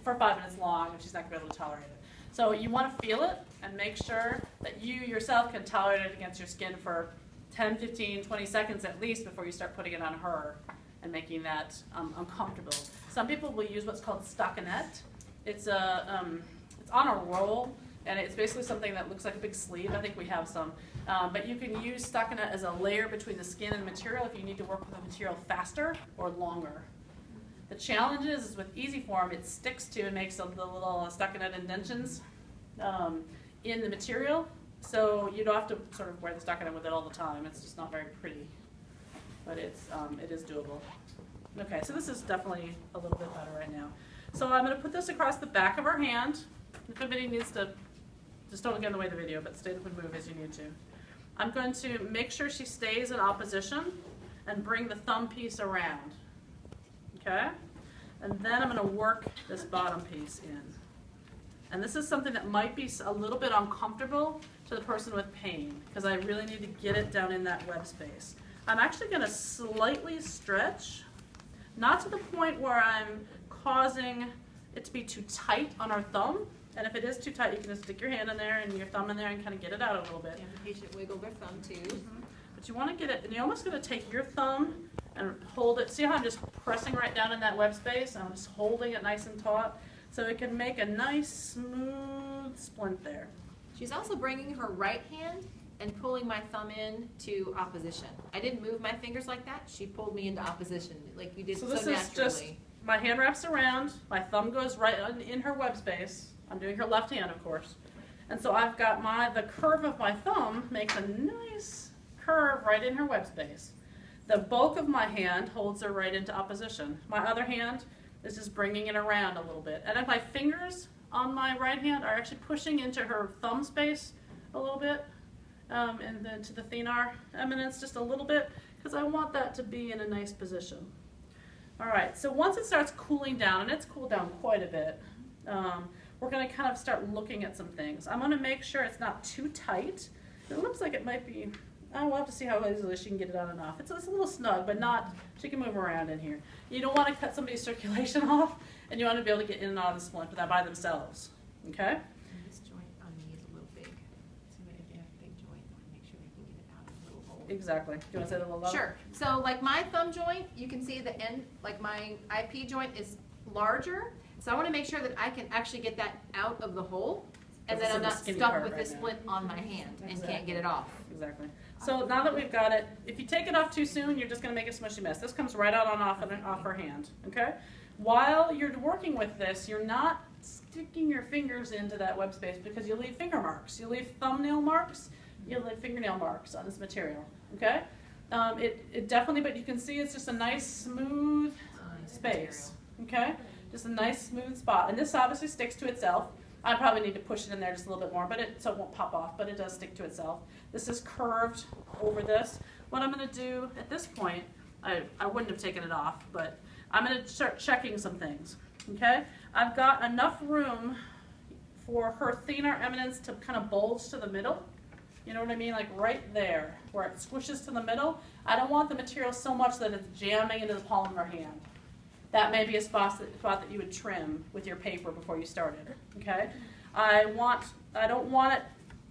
for 5 minutes long, and she's not going to be able to tolerate it. So you want to feel it and make sure that you yourself can tolerate it against your skin for 10, 15, 20 seconds at least before you start putting it on her and making that uncomfortable. Some people will use what's called stockinette. It's on a roll, and it's basically something that looks like a big sleeve. I think we have some. But you can use stockinette as a layer between the skin and the material if you need to work with the material faster or longer. The challenge is with Easy Form, it sticks to and makes the little stockinette indentions in the material. So you don't have to sort of wear the stockinette with it all the time. It's just not very pretty. But it is doable. Okay, so this is definitely a little bit better right now. So I'm going to put this across the back of her hand. If anybody needs to, just don't get in the way of the video, but stay and move as you need to. I'm going to make sure she stays in opposition and bring the thumb piece around. Okay? And then I'm going to work this bottom piece in. And this is something that might be a little bit uncomfortable to the person with pain, because I really need to get it down in that web space. I'm actually going to slightly stretch, not to the point where I'm causing it to be too tight on our thumb. And if it is too tight, you can just stick your hand in there and your thumb in there and kind of get it out a little bit. And the patient wiggle their thumb too. But you want to get it, and you're almost going to take your thumb and hold it. See how I'm just pressing right down in that web space? I'm just holding it nice and taut so it can make a nice smooth splint there. She's also bringing her right hand and pulling my thumb in to opposition. I didn't move my fingers like that. She pulled me into opposition like you did so naturally. This is just, my hand wraps around, my thumb goes right in her web space. I'm doing her left hand, of course. And so I've got the curve of my thumb makes a nice curve right in her web space. The bulk of my hand holds her right into opposition. My other hand is just bringing it around a little bit. And if my fingers on my right hand are actually pushing into her thumb space a little bit, and then to the thenar eminence just a little bit, because I want that to be in a nice position. All right, so once it starts cooling down, and it's cooled down quite a bit, we're going to kind of start looking at some things. I'm going to make sure it's not too tight. It looks like it might be, we'll have to see how easily she can get it on and off. It's a little snug, but not, she can move around in here. You don't want to cut somebody's circulation off, and you want to be able to get in and out of the splint without by themselves, okay? This joint on me is a little big. So if they have a big joint, I want to make sure they can get it out of the little hole. Exactly. Do you want to say that a little louder? Sure. So like my thumb joint, you can see the end, like my IP joint is larger. So I want to make sure that I can actually get that out of the hole, and then I'm not stuck with this splint on my hand and can't get it off. Exactly. So now that we've got it, if you take it off too soon, you're just going to make a smushy mess. This comes right out on off her hand, okay? While you're working with this, you're not sticking your fingers into that web space because you leave finger marks. You leave thumbnail marks, you leave fingernail marks on this material, okay? It definitely, but you can see it's just a nice smooth space, okay? Just a nice smooth spot. And this obviously sticks to itself. I probably need to push it in there just a little bit more, but so it won't pop off, but it does stick to itself. This is curved over this. What I'm going to do at this point, I wouldn't have taken it off, but I'm going to start checking some things, okay? I've got enough room for her thenar eminence to kind of bulge to the middle. You know what I mean? Like right there, where it squishes to the middle. I don't want the material so much that it's jamming into the palm of her hand. That may be a spot that you would trim with your paper before you started, okay? I don't want it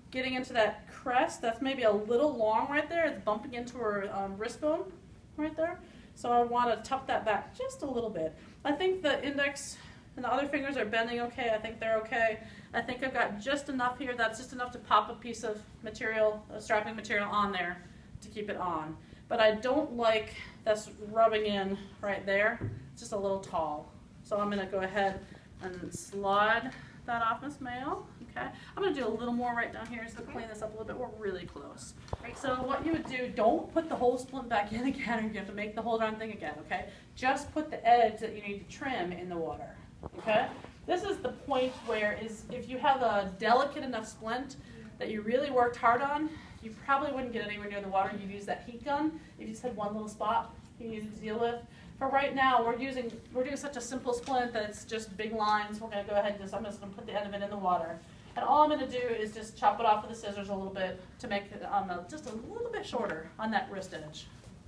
getting into that crest. That's maybe a little long right there. It's bumping into her wrist bone right there. So I want to tuck that back just a little bit. I think the index and the other fingers are bending okay. I think they're okay. I think I've got just enough here. That's just enough to pop a piece of material, strapping material on there to keep it on. But I don't like this rubbing in right there. It's just a little tall. So I'm going to go ahead and slide that off, Miss Mayo. Okay. I'm going to do a little more right down here just to clean this up a little bit. We're really close. So what you would do, don't put the whole splint back in again, or you have to make the whole darn thing again, okay? Just put the edge that you need to trim in the water, okay? This is the point where if you have a delicate enough splint that you really worked hard on, you probably wouldn't get it anywhere near the water. You'd use that heat gun. If you just had one little spot you needed to deal with. For right now, we're doing such a simple splint that it's just big lines. We're going to go ahead and I'm just going to put the end of it in the water. And all I'm going to do is just chop it off with the scissors a little bit to make it just a little bit shorter on that wrist edge.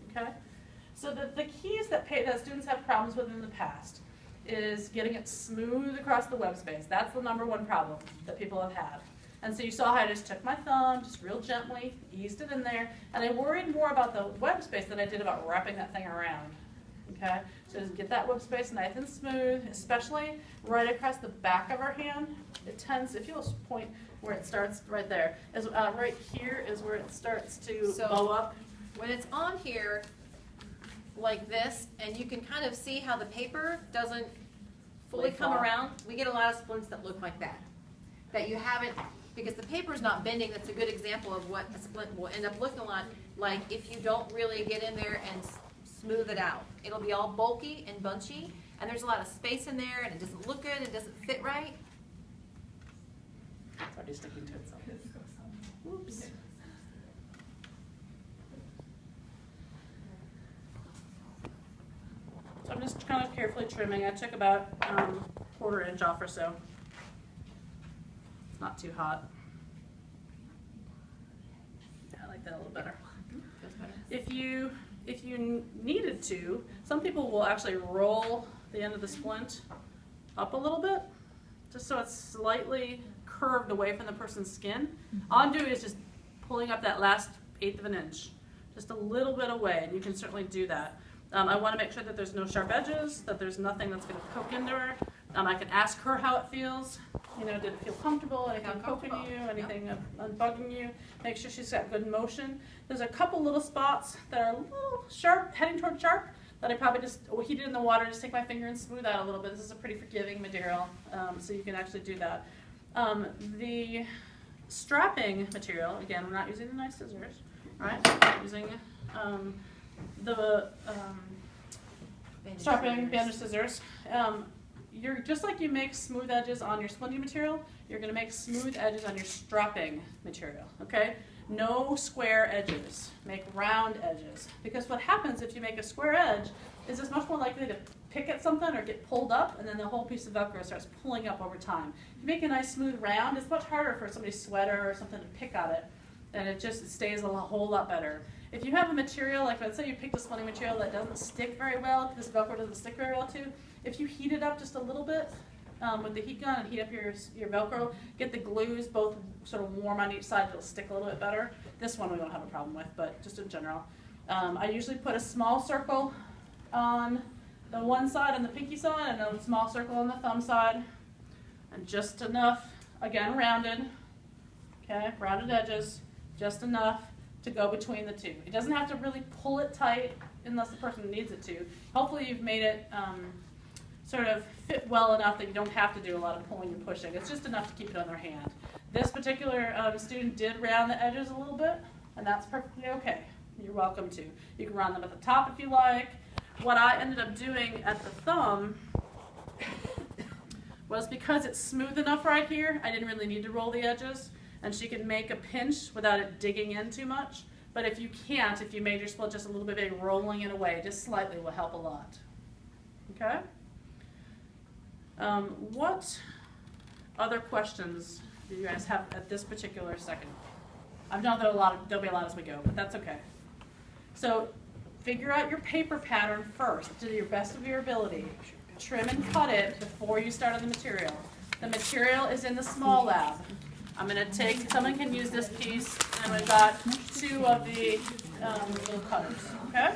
Okay? So the keys that students have problems with in the past is getting it smooth across the web space. That's the number one problem that people have had. And so you saw how I just took my thumb, just real gently, eased it in there, and I worried more about the web space than I did about wrapping that thing around. Okay? So just get that web space nice and smooth, especially right across the back of our hand. It tends, if you'll point where it starts right there, is right here is where it starts to bow up. When it's on here, like this, and you can kind of see how the paper doesn't fully come around, we get a lot of splints that look like that. That you haven't, because the paper's not bending. That's a good example of what a splint will end up looking like if you don't really get in there and smooth it out. It'll be all bulky and bunchy, and there's a lot of space in there, and it doesn't look good, it doesn't fit right. It's already sticking to itself. Oops. So I'm just kind of carefully trimming. I took about a quarter inch off or so. It's not too hot. Yeah, I like that a little better. If you needed to, some people will actually roll the end of the splint up a little bit, just so it's slightly curved away from the person's skin. All I'm doing is just pulling up that last 1/8 of an inch, just a little bit away, and you can certainly do that. I want to make sure that there's no sharp edges, that there's nothing that's going to poke into her. I can ask her how it feels. You know, did it feel comfortable? Anything poking you? Anything bugging you? Make sure she's got good motion. There's a couple little spots that are a little sharp, heading toward sharp, that I probably just heat it in the water, just take my finger and smooth out a little bit. This is a pretty forgiving material, so you can actually do that. The strapping material, again, we're not using the nice scissors, right? We're using the strapping bandage scissors. You're just like you make smooth edges on your splinty material, you're going to make smooth edges on your strapping material, okay? No square edges, make round edges. Because what happens if you make a square edge is it's much more likely to pick at something or get pulled up, and then the whole piece of Velcro starts pulling up over time. If you make a nice smooth round, it's much harder for somebody's sweater or something to pick at it, and it stays a whole lot better. If you have a material, like let's say you picked a splinty material that doesn't stick very well, because Velcro doesn't stick very well too, if you heat it up just a little bit with the heat gun and heat up your Velcro, get the glues both sort of warm on each side, it'll stick a little bit better. This one we don't have a problem with, but just in general. I usually put a small circle on the one side, on the pinky side, and a small circle on the thumb side, and just enough, again rounded, okay, rounded edges, just enough to go between the two. It doesn't have to really pull it tight unless the person needs it to. Hopefully you've made it sort of fit well enough that you don't have to do a lot of pulling and pushing. It's just enough to keep it on their hand. This particular student did round the edges a little bit, and that's perfectly okay. You're welcome to. You can round them at the top if you like. What I ended up doing at the thumb was, because it's smooth enough right here, I didn't really need to roll the edges, and she can make a pinch without it digging in too much. But if you can't, if you made your split just a little bit big, rolling it away just slightly will help a lot. Okay? What other questions do you guys have at this particular second? I've known that there'll be a lot as we go, but that's okay. So figure out your paper pattern first to the best of your ability. Trim and cut it before you start on the material. The material is in the small lab. I'm going to take, someone can use this piece, and we've got 2 of the little cutters, okay?